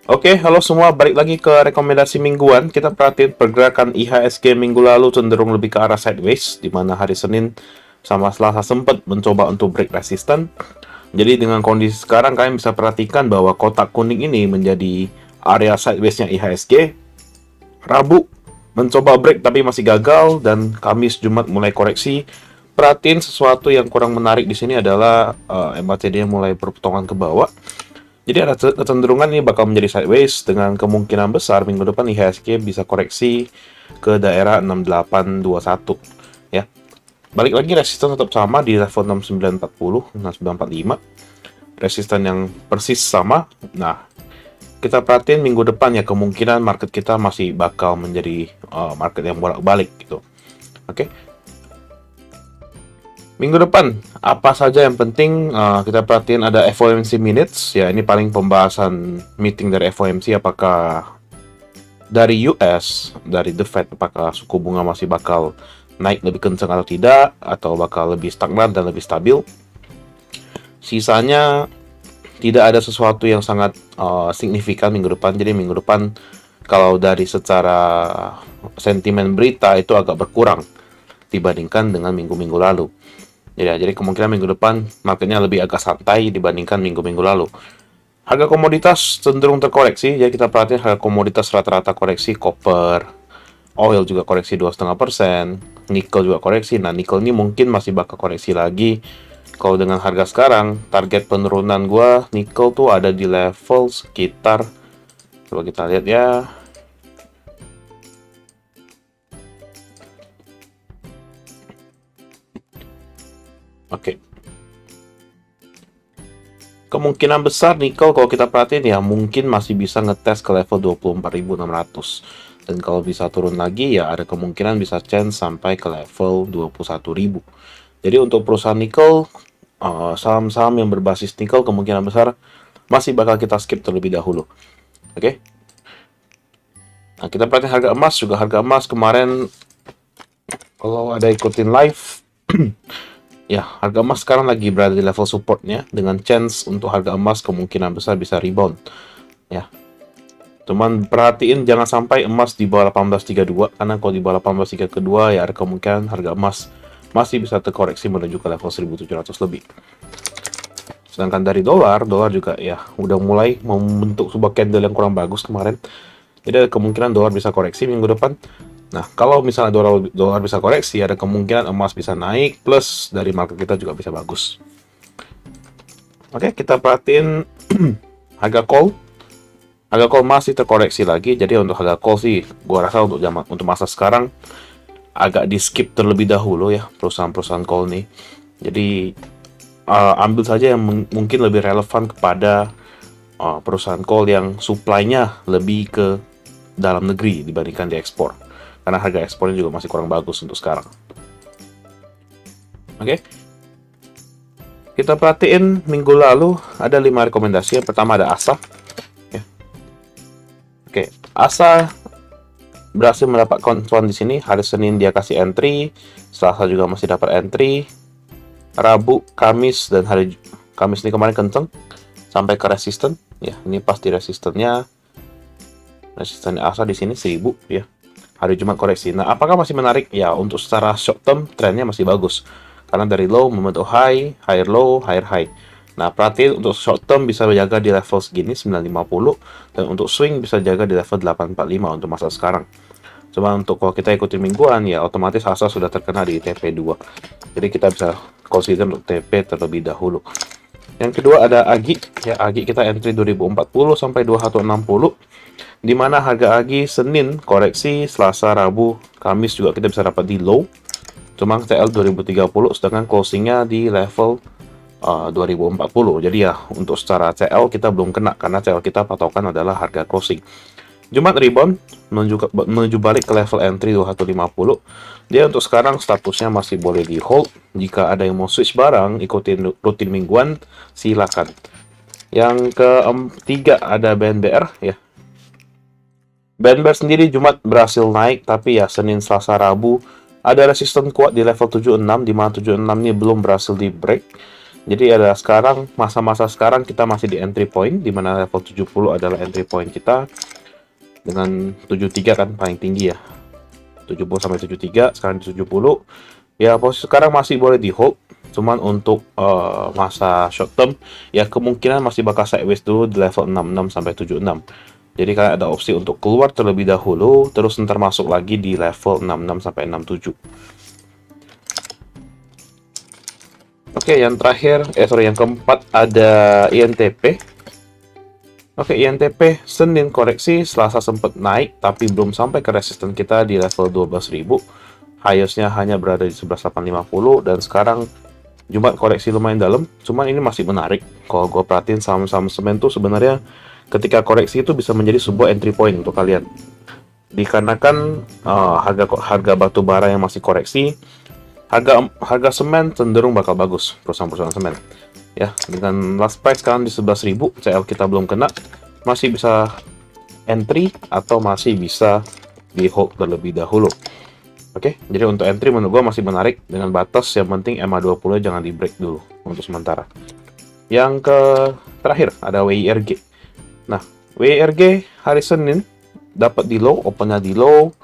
Oke, halo semua, balik lagi ke rekomendasi mingguan. Kita perhatiin pergerakan IHSG minggu lalu cenderung lebih ke arah sideways, di mana hari Senin sama Selasa sempat mencoba untuk break resisten. Jadi dengan kondisi sekarang, kalian bisa perhatikan bahwa kotak kuning ini menjadi area sideways-nya IHSG. Rabu mencoba break tapi masih gagal, dan Kamis Jumat mulai koreksi. Perhatiin sesuatu yang kurang menarik di sini adalah MACD-nya mulai berpotongan ke bawah. Jadi ada kecenderungan ini bakal menjadi sideways dengan kemungkinan besar minggu depan IHSG bisa koreksi ke daerah 6821 ya. Balik lagi resisten tetap sama di level 6940, 6945. Resisten yang persis sama. Nah, kita perhatiin minggu depan ya, kemungkinan market kita masih bakal menjadi market yang bolak-balik gitu. Oke. Minggu depan, apa saja yang penting kita perhatiin ada FOMC minutes. Ya, ini paling pembahasan meeting dari FOMC, apakah dari US, dari The Fed, apakah suku bunga masih bakal naik lebih kencang atau tidak, atau bakal lebih stagnan dan lebih stabil. Sisanya, tidak ada sesuatu yang sangat signifikan minggu depan. Jadi minggu depan, kalau dari secara sentimen berita itu agak berkurang dibandingkan dengan minggu-minggu lalu. Ya, jadi kemungkinan minggu depan marketnya lebih agak santai dibandingkan minggu-minggu lalu. Harga komoditas cenderung terkoreksi, jadi kita perhatiin harga komoditas rata-rata koreksi. Copper, oil juga koreksi 2,5%, nikel juga koreksi. Nah, nikel ini mungkin masih bakal koreksi lagi. Kalau dengan harga sekarang, target penurunan gua nikel tuh ada di level sekitar, coba kita lihat ya. Oke. Kemungkinan besar nikel kalau kita perhatiin ya mungkin masih bisa ngetes ke level 24.600. Dan kalau bisa turun lagi ya ada kemungkinan bisa chance sampai ke level 21.000. Jadi untuk perusahaan nikel, saham-saham yang berbasis nikel kemungkinan besar masih bakal kita skip terlebih dahulu. Oke. Nah, kita perhatiin harga emas juga. Harga emas kemarin kalau ada ikutin live ya, harga emas sekarang lagi berada di level supportnya dengan chance untuk harga emas kemungkinan besar bisa rebound. Ya, cuman perhatiin jangan sampai emas di bawah 1832, karena kalau di bawah 1832 ya ada kemungkinan harga emas masih bisa terkoreksi menuju ke level 1700 lebih. Sedangkan dari dolar juga ya udah mulai membentuk sebuah candle yang kurang bagus kemarin. Jadi ada kemungkinan dolar bisa koreksi minggu depan. Nah, kalau misalnya dolar bisa koreksi, ada kemungkinan emas bisa naik, plus dari market kita juga bisa bagus. Oke, kita perhatiin harga call. Harga call masih terkoreksi lagi, jadi untuk harga call sih, gua rasa untuk masa sekarang agak di skip terlebih dahulu ya perusahaan-perusahaan call nih. Jadi ambil saja yang mungkin lebih relevan kepada perusahaan call yang supply-nya lebih ke dalam negeri dibandingkan di ekspor. Karena harga ekspornya juga masih kurang bagus untuk sekarang. Oke. Kita perhatiin minggu lalu ada 5 rekomendasi. Yang pertama ada ASA. Ya. Oke, ASA berhasil mendapat konsuan di sini. Hari Senin dia kasih entry, Selasa juga masih dapat entry. Rabu, Kamis, dan hari Kamis ini kemarin kenceng sampai ke resisten. Ya, ini pasti resistennya. Resisten ASA di sini 1000 ya. Hari Jumat koreksi. Nah, apakah masih menarik? Ya, untuk secara short term, trennya masih bagus. Karena dari low membentuk high, higher low, higher high. Nah, perhatiin untuk short term bisa jaga di level segini, 950. Dan untuk swing bisa jaga di level 845 untuk masa sekarang. Cuma untuk kalau kita ikutin mingguan, ya otomatis ASA sudah terkena di TP2. Jadi kita bisa consider untuk TP terlebih dahulu. Yang kedua ada AGI. Ya, AGI kita entry 2040 sampai 2160. Di mana harga AGI Senin koreksi, Selasa, Rabu, Kamis juga kita bisa dapat di low. Cuma TL 2030, sedangkan closingnya di level 2040. Jadi ya untuk secara CL kita belum kena karena CL kita patokan adalah harga closing. Jumat rebound menuju balik ke level entry 2150. Dia untuk sekarang statusnya masih boleh di hold. Jika ada yang mau switch barang ikutin rutin mingguan silakan. Yang ketiga ada BNBR ya. BNBR sendiri Jumat berhasil naik, tapi ya Senin, Selasa, Rabu ada resisten kuat di level 76, di mana 76 ini belum berhasil di break. Jadi ada sekarang, masa-masa sekarang kita masih di entry point, di mana level 70 adalah entry point kita. Dengan 73 kan paling tinggi ya. 70 sampai 73, sekarang di 70. Ya, posisi sekarang masih boleh di hold. Cuman untuk masa short term, ya kemungkinan masih bakal sideways dulu di level 66 sampai 76. Jadi kalian ada opsi untuk keluar terlebih dahulu, terus ntar masuk lagi di level 66 sampai 67. Oke, yang terakhir, yang keempat ada INTP. Oke, INTP Senin koreksi, Selasa sempat naik, tapi belum sampai ke resisten kita di level 12.000. Highest-nya hanya berada di 11.850, dan sekarang Jumat koreksi lumayan dalam, cuman ini masih menarik. Kalau gue perhatiin saham-saham semen tuh sebenarnya ketika koreksi itu bisa menjadi sebuah entry point untuk kalian. Dikarenakan harga batu bara yang masih koreksi, harga semen cenderung bakal bagus, perusahaan-perusahaan semen. Ya, dengan last price sekarang di 11.000, CL kita belum kena, masih bisa entry atau masih bisa di hold terlebih dahulu. Oke, jadi untuk entry menurut gua masih menarik dengan batas yang penting MA20 jangan di break dulu untuk sementara. Yang terakhir ada WIRG. Nah, WIRG hari Senin dapat di low, opennya di low.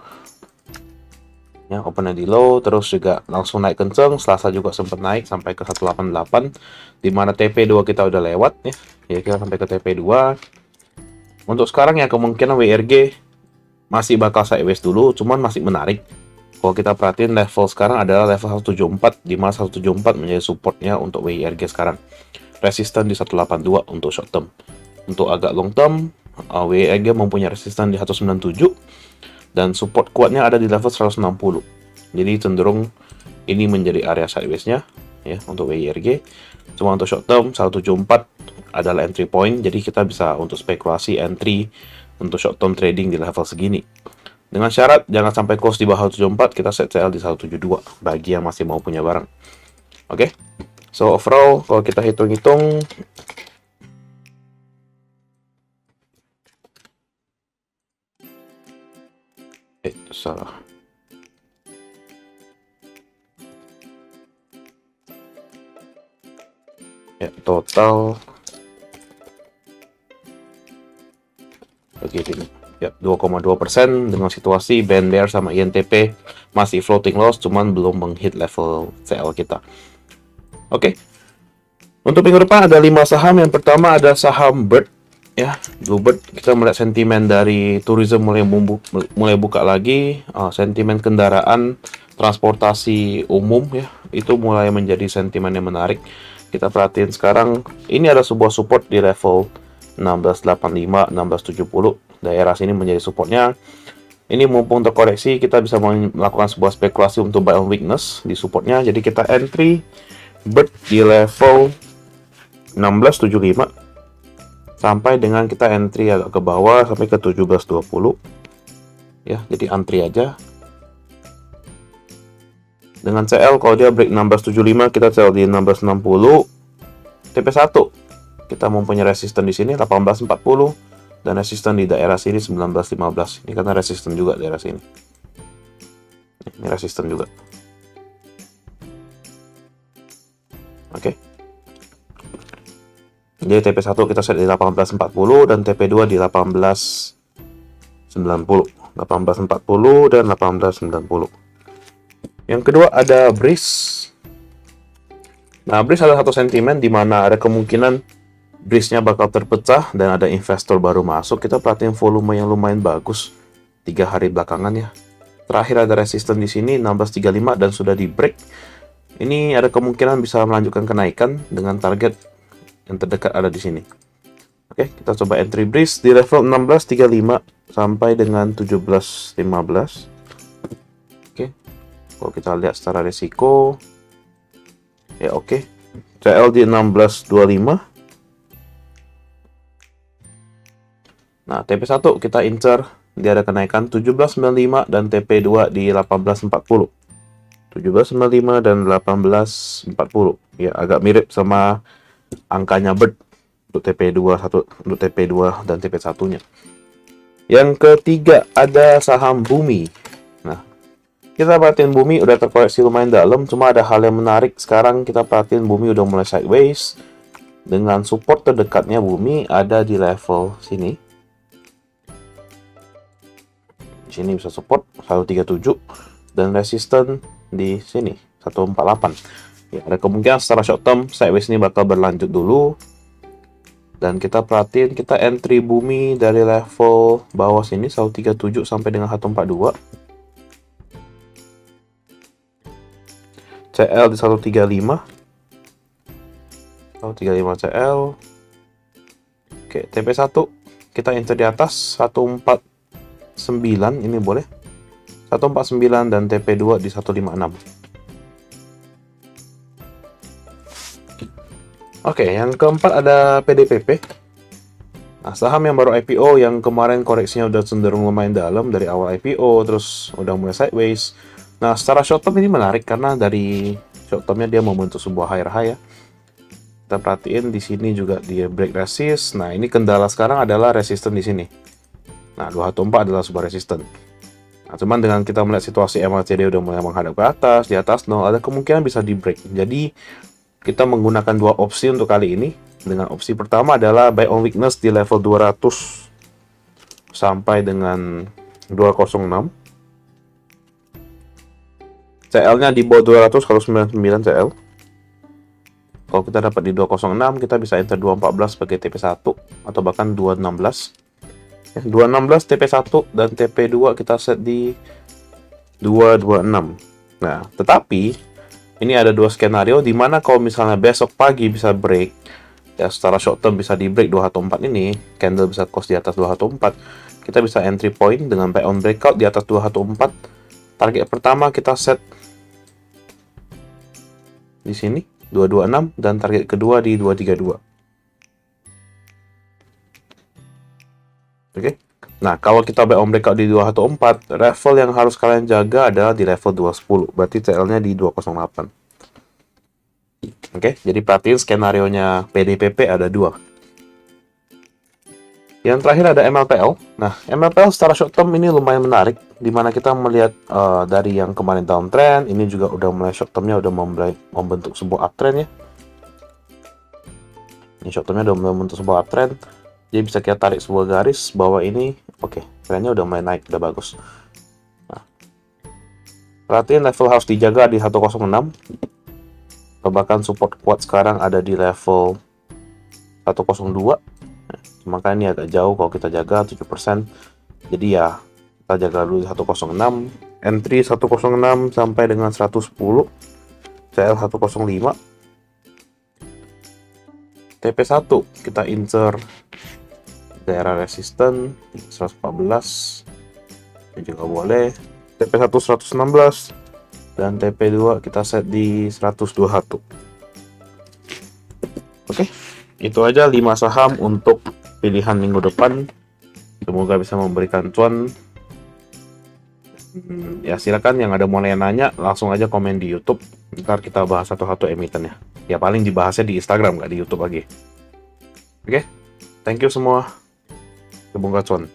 Ya, opennya di low, terus juga langsung naik kenceng. Selasa juga sempat naik sampai ke 188, dimana TP2 kita udah lewat ya. Ya, kita sampai ke TP2. Untuk sekarang ya kemungkinan WRG masih bakal sideways dulu, cuman masih menarik. Kalau kita perhatiin level sekarang adalah level 174, di mana 174 menjadi supportnya untuk WIRG sekarang. Resisten di 182 untuk short term. Untuk agak long term, WIRG mempunyai resisten di 197 dan support kuatnya ada di level 160. Jadi cenderung ini menjadi area sideways-nya ya untuk WIRG. Cuma untuk short term 174 adalah entry point, jadi kita bisa untuk spekulasi entry untuk short term trading di level segini. Dengan syarat jangan sampai close di bawah 174, kita set CL di 172 bagi yang masih mau punya barang. Oke. So overall kalau kita hitung-hitung salah. Ya, total begini. Ya, 2,2% dengan situasi band bear sama INTP masih floating loss, cuman belum menghit level CL kita. Oke. Untuk minggu depan ada 5 saham. Yang pertama ada saham Bird. Ya, Bluebird, kita melihat sentimen dari tourism mulai buka lagi, sentimen kendaraan transportasi umum ya, itu mulai menjadi sentimen yang menarik. Kita perhatiin sekarang ini ada sebuah support di level 1685, 1670. Daerah sini menjadi supportnya. Ini mumpung terkoreksi, kita bisa melakukan sebuah spekulasi untuk buy on weakness di supportnya. Jadi kita entry Bird di level 1675. Sampai dengan kita entry agak ke bawah sampai ke 1720 ya, jadi antri aja dengan CL. Kalau dia break 1675 kita CL di 1660. TP1 kita mempunyai resisten di sini 1840 dan resisten di daerah sini 1915. Ini karena resisten juga daerah sini, ini resisten juga. Oke. Jadi TP1 kita set di 1840 dan TP2 di 1890. 1840 dan 1890. Yang kedua ada Breeze. Nah, Breeze ada satu sentimen di mana ada kemungkinan Breeze-nya bakal terpecah dan ada investor baru masuk. Kita perhatiin volume yang lumayan bagus 3 hari belakangan ya. Terakhir ada resisten di sini 1635 dan sudah di break. Ini ada kemungkinan bisa melanjutkan kenaikan dengan target yang terdekat ada di sini. Oke, kita coba entry Breeze di level 1635 sampai dengan 1715. Oke. Kalau kita lihat secara risiko ya oke. CL di 1625. Nah, TP1 kita incer, dia ada kenaikan 1795 dan TP2 di 1840. 1795 dan 1840. Ya, agak mirip sama angkanya Bird untuk TP2 untuk TP2 dan TP1-nya. Yang ketiga ada saham Bumi. Nah, kita perhatiin bumi udah terkoreksi lumayan dalam, cuma ada hal yang menarik. Sekarang kita perhatiin bumi udah mulai sideways, dengan support terdekatnya bumi ada di level sini. Di sini bisa support 137 dan resisten di sini 148. Ya, ada kemungkinan secara short term sideways ini bakal berlanjut dulu. Dan kita perhatiin, kita entry bumi dari level bawah sini 137 sampai dengan 142. CL di 135. 135 CL. Oke, TP1 kita enter di atas 149, ini boleh. 149 dan TP2 di 156. Oke, yang keempat ada PDPP. Nah, saham yang baru IPO yang kemarin koreksinya udah cenderung lumayan dalam dari awal IPO, terus udah mulai sideways. Nah, secara short term ini menarik karena dari short termnya dia membentuk sebuah higher high ya. Kita perhatiin di sini juga dia break resist. Nah, ini kendala sekarang adalah resisten di sini. Nah, 214 adalah sebuah resisten. Nah, cuman dengan kita melihat situasi MACD udah mulai menghadap ke atas, di atas 0, ada kemungkinan bisa di break. Jadi kita menggunakan dua opsi untuk kali ini. Dengan opsi pertama adalah buy on weakness di level 200 sampai dengan 206. CL-nya di bawah 200 kalau 99 CL. Kalau kita dapat di 206, kita bisa enter 214 sebagai TP1 atau bahkan 216. 216 TP1 dan TP2 kita set di 226. Nah, tetapi ini ada dua skenario di mana kalau misalnya besok pagi bisa break, ya secara short term bisa di break 214 ini, candle bisa close di atas 214, kita bisa entry point dengan buy on breakout di atas 214. Target pertama kita set di sini 226 dan target kedua di 232. Oke. Nah, kalau kita buy on breakout di 214, level yang harus kalian jaga adalah di level 210. Berarti CL-nya di 208. Oke, jadi perhatiin skenario-nya PDPP ada dua. Yang terakhir ada MLPL. Nah, MLPL secara short term ini lumayan menarik, dimana kita melihat dari yang kemarin downtrend, ini juga udah mulai short termnya udah membentuk sebuah uptrend ya. Ini short termnya udah membentuk sebuah uptrend. Jadi bisa kita tarik sebuah garis bahwa ini oke, trennya udah mulai naik, udah bagus. Nah, perhatiin level harus dijaga di 106. Bahkan support kuat sekarang ada di level 102. Maka ini agak jauh kalau kita jaga 7%. Jadi ya kita jaga dulu di 106. Entry 106 sampai dengan 110. CL 105. TP1 kita insert daerah resisten 114, ini juga boleh. TP1 116 dan TP2 kita set di 121. Oke, itu aja 5 saham untuk pilihan minggu depan. Semoga bisa memberikan cuan. Ya silakan yang ada mau nanya langsung aja komen di YouTube. Ntar kita bahas satu-satu emitennya. Ya paling dibahasnya di Instagram, nggak di YouTube lagi. Oke, thank you semua. Semoga cuan.